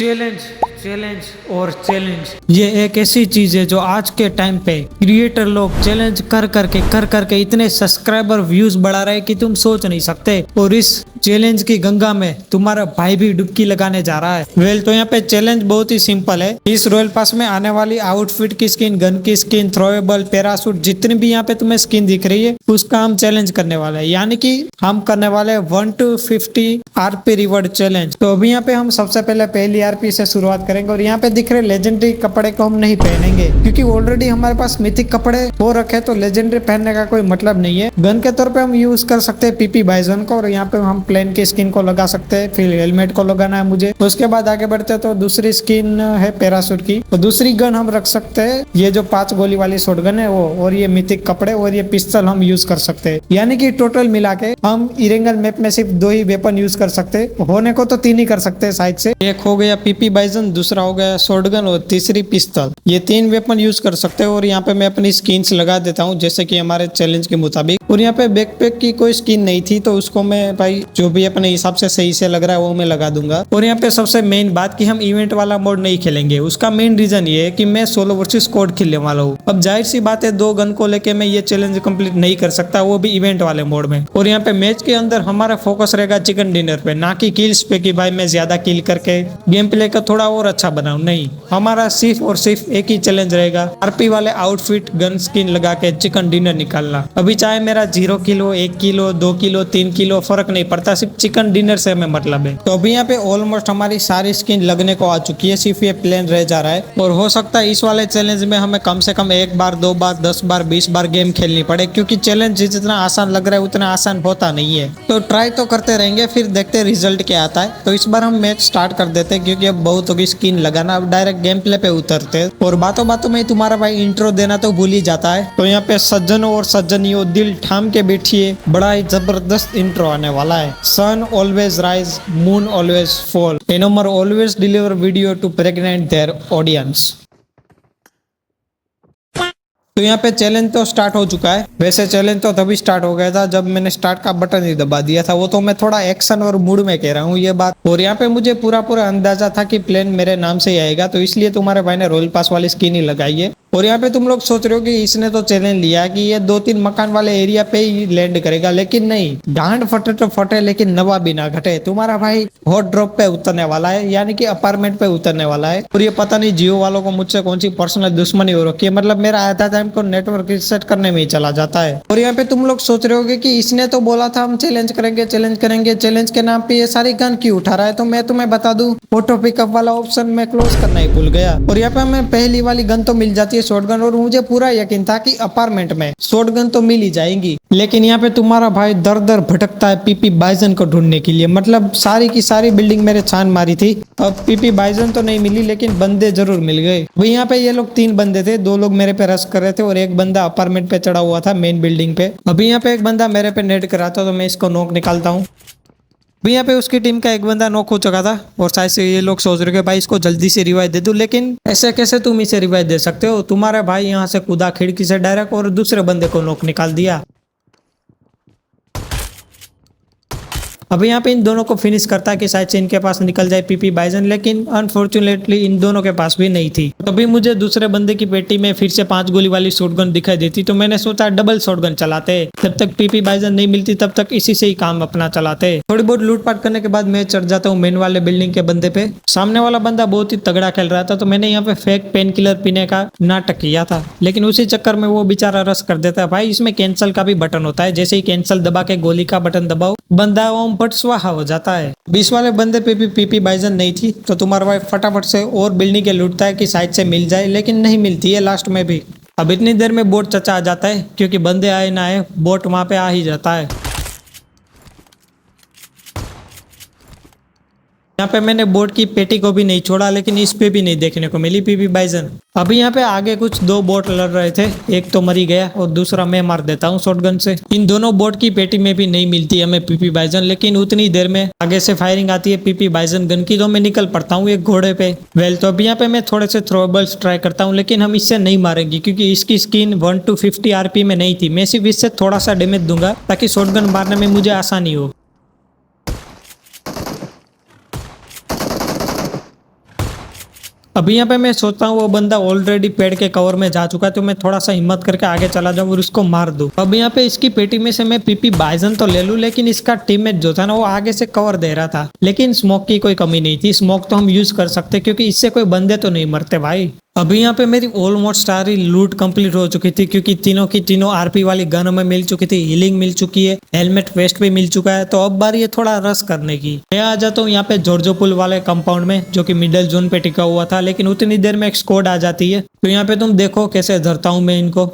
Challenge challenge और challenge ये एक ऐसी चीज है जो आज के टाइम पे क्रिएटर लोग चैलेंज कर करके इतने सब्सक्राइबर व्यूज बढ़ा रहे हैं कि तुम सोच नहीं सकते। और इस चैलेंज की गंगा में तुम्हारा भाई भी डुबकी लगाने जा रहा है। तो यहाँ पे चैलेंज बहुत ही सिंपल है। इस रॉयल पास में आने वाली आउटफिट की स्किन, गन की स्किन, थ्रोएबल, पैराशूट, जितनी भी यहाँ पे तुम्हें स्किन दिख रही है उसका हम चैलेंज करने वाले हैं। यानी कि हम करने वाले 1 to 50 आरपी रिवॉर्ड चैलेंज। तो अभी यहाँ पे हम सबसे पहले पहली आरपी से शुरुआत करेंगे। और यहाँ पे दिख रहे लेजेंडरी कपड़े को हम नहीं पहनेंगे क्योंकि ऑलरेडी हमारे पास मिथिक कपड़े हो रखे, तो लेजेंडरी पहनने का कोई मतलब नहीं है। गन के तौर पे हम यूज कर सकते हैं पीपी बाइजन को, और यहाँ पे हम प्लेन की स्किन को लगा सकते हैं। फिर हेलमेट को लगाना है मुझे। उसके बाद आगे बढ़ते तो दूसरी स्किन है पैराशूट की। तो दूसरी गन हम रख सकते हैं ये जो 5 गोली वाली शॉटगन है वो, और ये मिथिक कपड़े और ये पिस्टल हम यूज कर सकते हैं। यानी कि टोटल मिला के हम इरेंगल मैप में सिर्फ 2 ही वेपन यूज कर सकते हैं। होने को तो 3 ही कर सकते हैं साइड से। एक हो गया पीपी बाइजन, दूसरा हो गया शॉटगन और तीसरी पिस्टल। ये 3 वेपन यूज कर सकते हैं। और यहाँ पे मैं अपनी स्किन्स लगा देता हूँ जैसे कि हमारे चैलेंज के मुताबिक। और यहाँ पे बैकपैक की कोई स्किन नहीं थी तो उसको मैं भाई जो भी अपने हिसाब से सही से लग रहा है वो मैं लगा दूंगा। और यहाँ पे सबसे मेन बात कि हम इवेंट वाला मोड नहीं खेलेंगे। उसका मेन रीजन ये है कि मैं सोलो वर्सेस स्क्वाड खेलने वाला हूँ। अब जाहिर सी बात है 2 गन को लेके मैं ये चैलेंज कंप्लीट नहीं कर सकता, वो भी इवेंट वाले मोड में। और यहाँ पे मैच के अंदर हमारा फोकस रहेगा चिकन डिनर पे, ना कि किल्स पे कि भाई मैं ज्यादा किल करके गेम प्ले का थोड़ा और अच्छा बनाऊं। नहीं, हमारा सिर्फ और सिर्फ एक ही चैलेंज रहेगा, आरपी वाले आउटफिट गन स्किन लगा के चिकन डिनर निकालना। अभी चाहे मेरा 0 किलो, 1 किलो, 2 किलो, 3 किलो फर्क नहीं पड़ता, सिर्फ चिकन डिनर से हमें मतलब है। तो अभी यहाँ पे ऑलमोस्ट हमारी सारी स्किन लगने को आ चुकी है, सिर्फ ये प्लेन रह जा रहा है। और हो सकता है इस वाले चैलेंज में हमें कम से कम 1 बार, 2 बार, 10 बार, 20 बार गेम खेलनी पड़े, क्योंकि चैलेंज जितना आसान लग रहा है उतना आसान होता नहीं है। तो ट्राई तो करते रहेंगे, फिर देखते हैं रिजल्ट क्या आता है। तो इस बार हम मैच स्टार्ट कर देते हैं क्योंकि अब बहुत होगी स्किन लगाना, अब डायरेक्ट गेम प्ले पे उतरते हैं। और बातों बातों में तुम्हारा भाई इंट्रो देना तो भूल ही जाता है। तो यहाँ पे सज्जनों और सज्जनियों दिल थाम के बैठिए, बड़ा ही जबरदस्त इंट्रो आने वाला है। Sun always rise, moon always fall, एनोमर always deliver video to pregnant their audience. तो यहाँ पे चैलेंज तो स्टार्ट हो चुका है। वैसे चैलेंज तो तभी स्टार्ट हो गया था जब मैंने स्टार्ट का बटन ही दबा दिया था। वो तो मैं थोड़ा एक्शन और मूड में कह रहा हूँ ये बात। और यहाँ पे मुझे पूरा अंदाजा था कि प्लेन मेरे नाम से ही आएगा, तो इसलिए तुम्हारे भाई ने रॉयल पास वाली स्किन ही लगाई है। और यहाँ पे तुम लोग सोच रहे हो कि इसने तो चैलेंज लिया कि ये 2-3 मकान वाले एरिया पे ही लैंड करेगा, लेकिन नहीं, डांड फटे तो फटे लेकिन नवा भी ना घटे। तुम्हारा भाई हॉट ड्रॉप पे उतरने वाला है, यानी कि अपार्टमेंट पे उतरने वाला है। और ये पता नहीं जियो वालों को मुझसे कौन सी पर्सनल दुश्मनी हो रखी है, मतलब मेरा आधा टाइम को नेटवर्क रिसेट करने में ही चला जाता है। और यहाँ पे तुम लोग सोच रहे होगे कि इसने तो बोला था हम चैलेंज करेंगे, चैलेंज के नाम पे ये सारी गन क्यों उठा रहा है। तो मैं तुम्हें बता दूं, ऑटो पिकअप वाला ऑप्शन मैं क्लोज करना ही भूल गया। और यहाँ पे हमें पहली वाली गन तो मिल जाती है शॉटगन, और मुझे पूरा यकीन था कि अपार्टमेंट में शॉटगन तो मिल ही जाएंगी। लेकिन यहाँ पे तुम्हारा भाई दर दर भटकता है पीपी बाइजन को ढूंढने के लिए। मतलब सारी की सारी बिल्डिंग मेरे छान मारी थी, अब पीपी बाइजन तो नहीं मिली लेकिन बंदे जरूर मिल गए। वही यहाँ पे ये लोग 3 बंदे थे, 2 लोग मेरे पे रश कर रहे थे और एक बंदा अपार्टमेंट पे चढ़ा हुआ था मेन बिल्डिंग पे। अभी यहाँ पे एक बंदा मेरे पे नेट करा था तो मैं इसको नॉक निकालता हूँ। भी यहाँ पे उसकी टीम का एक बंदा नॉक हो चुका था और शायद से ये लोग सोच रहे कि भाई इसको जल्दी से रिवाइव दे दूं, लेकिन ऐसे कैसे तुम इसे रिवाइव दे सकते हो। तुम्हारे भाई यहाँ से कूदा खिड़की से डायरेक्ट और दूसरे बंदे को नॉक निकाल दिया। अभी यहाँ पे इन दोनों को फिनिश करता है कि शायद से इनके पास निकल जाए पीपी बाइजन, लेकिन अनफॉर्चुनेटली इन दोनों के पास भी नहीं थी। तभी मुझे दूसरे बंदे की पेटी में फिर से 5 गोली वाली शॉटगन दिखाई देती, तो मैंने सोचा डबल शॉटगन चलाते। जब तक पीपी बाइजन नहीं मिलती तब तक इसी से ही काम अपना चलाते। थोड़ी बहुत लूटपाट करने के बाद मैं चढ़ जाता हूँ मेन वाले बिल्डिंग के बंदे पे। सामने वाला बंदा बहुत ही तगड़ा खेल रहा था, तो मैंने यहाँ पे फेक पेन किलर पीने का नाटक किया था, लेकिन उसी चक्कर में वो बेचारा रस कर देता है। भाई इसमें कैंसिल का भी बटन होता है, जैसे ही कैंसिल दबा के गोली का बटन दबाओ बंदा ओम पट स्वाहा हो जाता है। 20 वाले बंदे पे भी पीपी बाइजन नहीं थी, तो तुम्हारा भाई फटाफट से और बिल्डिंग के लूटता है कि साइड से मिल जाए, लेकिन नहीं मिलती है लास्ट में भी। अब इतनी देर में बोट चचा आ जाता है, क्योंकि बंदे आए ना आए बोट वहां पे आ ही जाता है। यहाँ पे मैंने बोट की पेटी को भी नहीं छोड़ा, लेकिन इस पे भी नहीं देखने को मिली पीपी बाइजन। अभी यहाँ पे आगे कुछ 2 बोट लड़ रहे थे, एक तो मरी गया और दूसरा मैं मार देता हूँ शॉटगन से। इन दोनों बोट की पेटी में भी नहीं मिलती हमें पीपी बाइजन, लेकिन उतनी देर में आगे से फायरिंग आती है पीपी बाइजन गन की, तो मैं निकल पड़ता हूँ एक घोड़े पे। तो अभी यहाँ पे मैं थोड़े से थ्रोबल्स ट्राई करता हूँ, लेकिन हम इससे नहीं मारेंगे क्योंकि इसकी स्किन 1 to 50 आरपी में नहीं थी। मैं सिर्फ इससे थोड़ा सा डैमेज दूंगा ताकि शॉटगन मारने में मुझे आसानी हो। अभी यहाँ पे मैं सोचता हूँ वो बंदा ऑलरेडी पेड़ के कवर में जा चुका है, तो मैं थोड़ा सा हिम्मत करके आगे चला जाऊँ और उसको मार दूं। अब यहाँ पे इसकी पेटी में से मैं पीपी बाइजन तो ले लूं, लेकिन इसका टीममेट जो था ना वो आगे से कवर दे रहा था। लेकिन स्मोक की कोई कमी नहीं थी, स्मोक तो हम यूज कर सकते क्योंकि इससे कोई बंदे तो नहीं मरते भाई। अभी यहाँ पे मेरी ऑलमोस्ट सारी लूट कंप्लीट हो चुकी थी क्योंकि तीनों की तीनों आरपी वाली गन हमें मिल चुकी थी, हीलिंग मिल चुकी है, हेलमेट वेस्ट भी मिल चुका है। तो अब बारी है थोड़ा रश करने की। मैं आ जाता हूँ यहाँ पे जॉर्जो पुल वाले कंपाउंड में जो कि मिडल जोन पे टिका हुआ था, लेकिन उतनी देर में एक स्क्वाड आ जाती है। तो यहाँ पे तुम देखो कैसे धरता हूँ मैं इनको।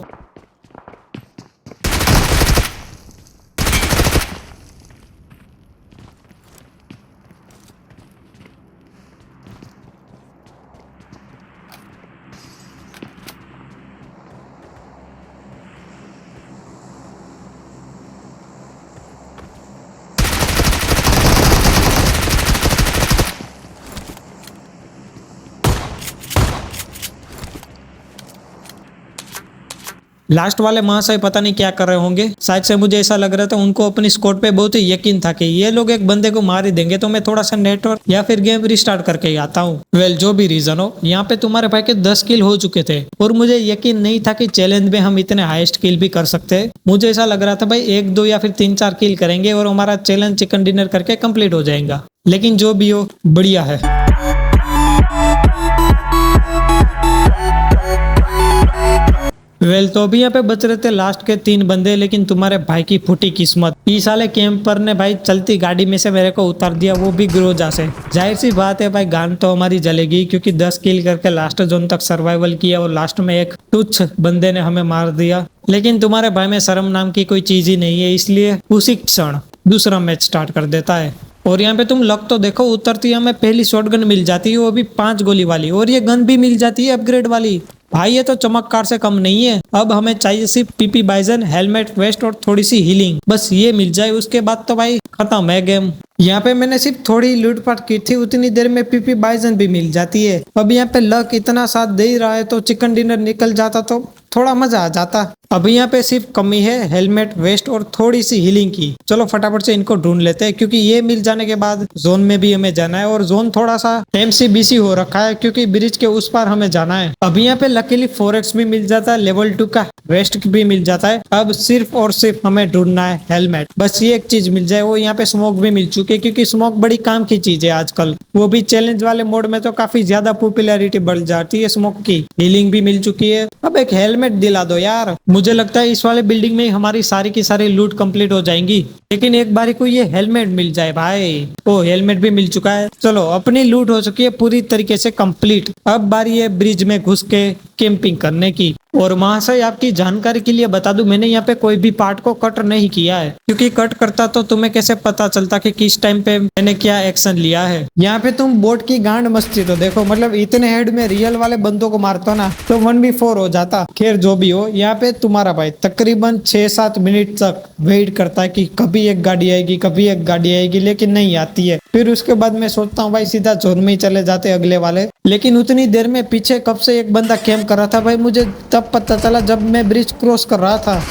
लास्ट वाले महाशय पता नहीं क्या कर रहे होंगे, शायद से मुझे ऐसा लग रहा था उनको अपनी स्क्वाड पे बहुत ही यकीन था कि ये लोग एक बंदे को मार ही देंगे। तो मैं थोड़ा सा नेटवर्क या फिर गेम रिस्टार्ट करके ही आता हूँ। वेल जो भी रीजन हो, यहाँ पे तुम्हारे भाई के 10 किल हो चुके थे और मुझे यकीन नहीं था कि चैलेंज में हम इतने हाईएस्ट किल भी कर सकते हैं। मुझे ऐसा लग रहा था भाई 1, 2 या फिर 3, 4 किल करेंगे और हमारा चैलेंज चिकन डिनर करके कंप्लीट हो जाएगा। लेकिन जो भी हो बढ़िया है। वेल तो अभी यहाँ पे बच रहे थे लास्ट के 3 बंदे, लेकिन तुम्हारे भाई की फूटी किस्मत, इस वाले कैंपर ने भाई चलती गाड़ी में से मेरे को उतार दिया, वो भी ग्रोजा से। जाहिर सी बात है भाई गान तो हमारी जलेगी क्योंकि 10 किल करके लास्ट जोन तक सर्वाइवल किया और लास्ट में एक तुच्छ बंदे ने हमें मार दिया। लेकिन तुम्हारे भाई में शर्म नाम की कोई चीज ही नहीं है, इसलिए उसी क्षण दूसरा मैच स्टार्ट कर देता है। और यहाँ पे तुम लक तो देखो, उतरती हमें पहली शॉटगन मिल जाती है, वो भी 5 गोली वाली, और ये गन भी मिल जाती है अपग्रेड वाली। भाई ये तो चमत्कार से कम नहीं है। अब हमें चाहिए सिर्फ पीपी बाइजन, हेलमेट वेस्ट और थोड़ी सी हीलिंग, बस ये मिल जाए उसके बाद तो भाई खत्म है गेम। यहाँ पे मैंने सिर्फ थोड़ी लूटपाट की थी, उतनी देर में पीपी बाइजन भी मिल जाती है। अब यहाँ पे लक इतना साथ दे ही रहा है तो चिकन डिनर निकल जाता तो थोड़ा मजा आ जाता। अभी यहाँ पे सिर्फ कमी है हेलमेट वेस्ट और थोड़ी सी हीलिंग की। चलो फटाफट से इनको ढूंढ लेते हैं क्योंकि ये मिल जाने के बाद जोन में भी हमें जाना है, और जोन थोड़ा सा एमसीबीसी हो रखा है क्योंकि ब्रिज के उस पार हमें जाना है। अभी यहाँ पे लकीली 4x भी मिल जाता है, लेवल 2 का वेस्ट भी मिल जाता है। अब सिर्फ और सिर्फ हमें ढूंढना है हेलमेट, बस ये एक चीज मिल जाए। वो यहाँ पे स्मोक भी मिल चुकी है क्योंकि स्मोक बड़ी काम की चीज है आजकल, वो भी चैलेंज वाले मोड में तो काफी ज्यादा पॉपुलैरिटी बढ़ जाती है स्मोक की। हीलिंग भी मिल चुकी है, अब एक हेलमेट दिला दो यार। मुझे लगता है इस वाले बिल्डिंग में हमारी सारी की सारी लूट कंप्लीट हो जाएंगी, लेकिन एक बारी को ये हेलमेट मिल जाए भाई। ओ हेलमेट भी मिल चुका है, चलो अपनी लूट हो चुकी है पूरी तरीके से कंप्लीट। अब बारी है ब्रिज में घुस के कैंपिंग करने की। और महाशय आपकी जानकारी के लिए बता दूं, मैंने यहाँ पे कोई भी पार्ट को कट नहीं किया है क्योंकि कट करता तो तुम्हें कैसे पता चलता कि किस टाइम पे मैंने क्या एक्शन लिया है। यहाँ पे तुम बोट की गांड मस्ती तो देखो, मतलब इतने हेड में रियल वाले बंदों को मारता ना तो 1v4 हो जाता। खैर जो भी हो, यहाँ पे तुम्हारा भाई तकरीबन 6-7 मिनट तक वेट करता है कि कभी एक गाड़ी आएगी कभी एक गाड़ी आएगी, लेकिन नहीं आती है। फिर उसके बाद मैं सोचता हूँ भाई सीधा जोन में ही चले जाते अगले वाले, लेकिन उतनी देर में पीछे कब से एक बंदा कैंप कर रहा था भाई, मुझे तब पता चला जब मैं ब्रिज क्रॉस कर रहा था।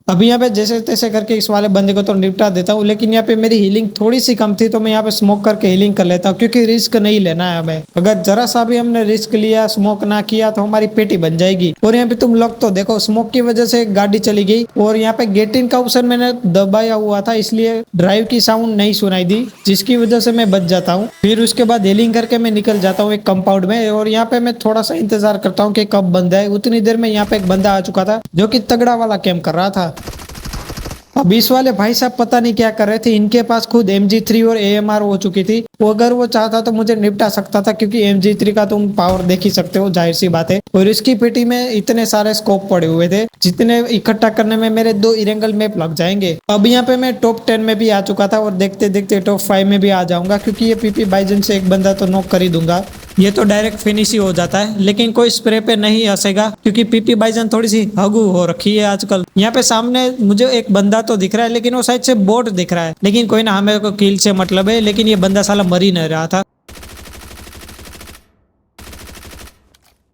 अभी यहाँ पे जैसे तैसे करके इस वाले बंदे को तो निपटा देता हूँ, लेकिन यहाँ पे मेरी हीलिंग थोड़ी सी कम थी तो मैं यहाँ पे स्मोक करके हीलिंग कर लेता हूँ क्योंकि रिस्क नहीं लेना है हमें। अगर जरा सा भी हमने रिस्क लिया, स्मोक ना किया तो हमारी पेटी बन जाएगी। और यहाँ पे तुम लोग तो देखो, स्मोक की वजह से गाड़ी चली गई और यहाँ पे गेट इन का ऑप्शन मैंने दबाया हुआ था, इसलिए ड्राइव की साउंड नहीं सुनाई दी, जिसकी वजह से मैं बच जाता हूँ। फिर उसके बाद हीलिंग करके मैं निकल जाता हूँ एक कंपाउंड में, और यहाँ पे मैं थोड़ा सा इंतजार करता हूँ कि कब बंदा है। उतनी देर में यहाँ पे एक बंदा आ चुका था जो कि तगड़ा वाला कैंप कर रहा था। अब इस वाले भाई साहब पता नहीं क्या कर रहे थे, इनके पास खुद MG3 और AMR हो चुकी थी। वो अगर वो चाहता तो मुझे निपटा सकता था क्योंकि MG3 का तुम पावर देख ही सकते हो, जाहिर सी बात है। और इसकी पेटी में इतने सारे स्कोप पड़े हुए थे जितने इकट्ठा करने में मेरे 2 इरेंगल मैप लग जाएंगे। अब यहाँ पे मैं टॉप 10 में भी आ चुका था और देखते देखते टॉप 5 में भी आ जाऊंगा क्योंकि ये पीपी बाइजन से एक बंदा तो नॉक कर ही दूंगा। ये तो डायरेक्ट फिनिश ही हो जाता है, लेकिन कोई स्प्रे पे नहीं हंसेगा क्योंकि पीपी बाइजन थोड़ी सी हगू हो रखी है आजकल। यहाँ पे सामने मुझे एक बंदा तो दिख रहा है, लेकिन वो साइड से बोट दिख रहा है, लेकिन कोई ना, हमें को किल से मतलब है। लेकिन ये बंदा साला मर ही नहीं रहा था।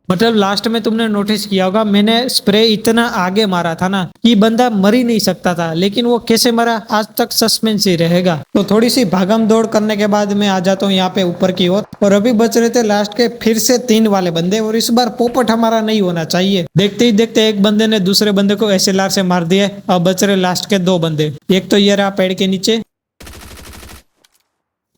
मतलब लास्ट में तुमने नोटिस किया होगा मैंने स्प्रे इतना आगे मारा था ना कि बंदा मर ही नहीं सकता था, लेकिन वो कैसे मरा आज तक सस्पेंस ही रहेगा। तो थोड़ी सी भागम दौड़ करने के बाद मैं आ जाता हूँ यहाँ पे ऊपर की ओर, और अभी बच रहे थे लास्ट के फिर से 3 वाले बंदे, और इस बार पोपट हमारा नहीं होना चाहिए। देखते ही देखते एक बंदे ने दूसरे बंदे को SLR से मार दिया। अब बच रहे लास्ट के 2 बंदे। एक तो ये रहा पेड़ के नीचे,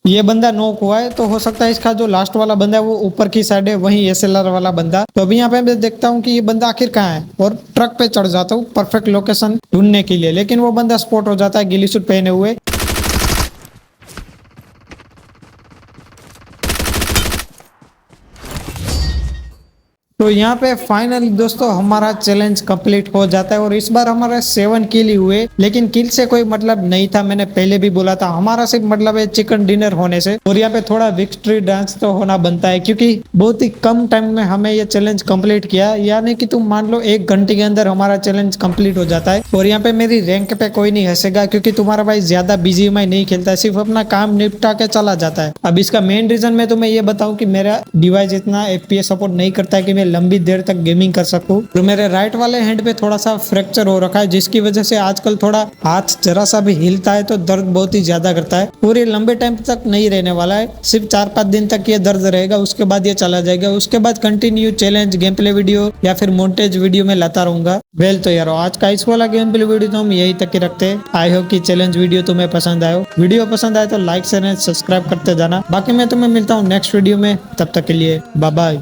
ये बंदा नॉक हुआ है, तो हो सकता है इसका जो लास्ट वाला बंदा है वो ऊपर की साइड है, वही SLR वाला बंदा। तो अभी यहाँ पे मैं देखता हूँ कि ये बंदा आखिर कहाँ है, और ट्रक पे चढ़ जाता हूँ परफेक्ट लोकेशन ढूंढने के लिए, लेकिन वो बंदा स्पॉट हो जाता है गिली सूट पहने हुए। तो यहाँ पे फाइनली दोस्तों हमारा चैलेंज कंप्लीट हो जाता है, और इस बार हमारा 7 किल ही हुए, लेकिन किल से कोई मतलब नहीं था। मैंने पहले भी बोला था हमारा सिर्फ मतलब है चिकन डिनर होने से, और यहाँ पे थोड़ा विक्ट्री डांस तो होना बनता है, क्योंकि बहुत ही कम टाइम में हमें ये चैलेंज कंप्लीट किया। यानी कि तुम मान लो 1 घंटे के अंदर हमारा चैलेंज कंप्लीट हो जाता है। और यहाँ पे मेरी रैंक पे कोई नहीं हंसेगा, क्योंकि तुम्हारा भाई ज्यादा BGMI नहीं खेलता है, सिर्फ अपना काम निपटा के चला जाता है। अब इसका मेन रीजन मैं तुम्हें ये बताऊं कि मेरा डिवाइस इतना FPS सपोर्ट नहीं करता है कि मैं लंबी देर तक गेमिंग कर सकूं। तो मेरे राइट वाले हैंड पे थोड़ा सा फ्रैक्चर हो रखा है, जिसकी वजह से आजकल थोड़ा हाथ जरा सा भी हिलता है तो दर्द बहुत ही ज्यादा करता है। और ये लंबे टाइम तक नहीं रहने वाला है, सिर्फ 4-5 दिन तक ये दर्द रहेगा, उसके बाद ये चला जाएगा। उसके बाद continue challenge game play video या फिर मोन्टेज वीडियो में लाता रहूंगा। वेल तो यार आज का इस वाला गेम प्ले वीडियो तो हम यही तक ही रखते हैं। आई होप कि चैलेंज वीडियो तुम्हें पसंद आए। वीडियो पसंद आए तो लाइक शेयर सब्सक्राइब करते जाना। बाकी मैं तुम्हें मिलता हूँ नेक्स्ट वीडियो में, तब तक के लिए बाय बाय।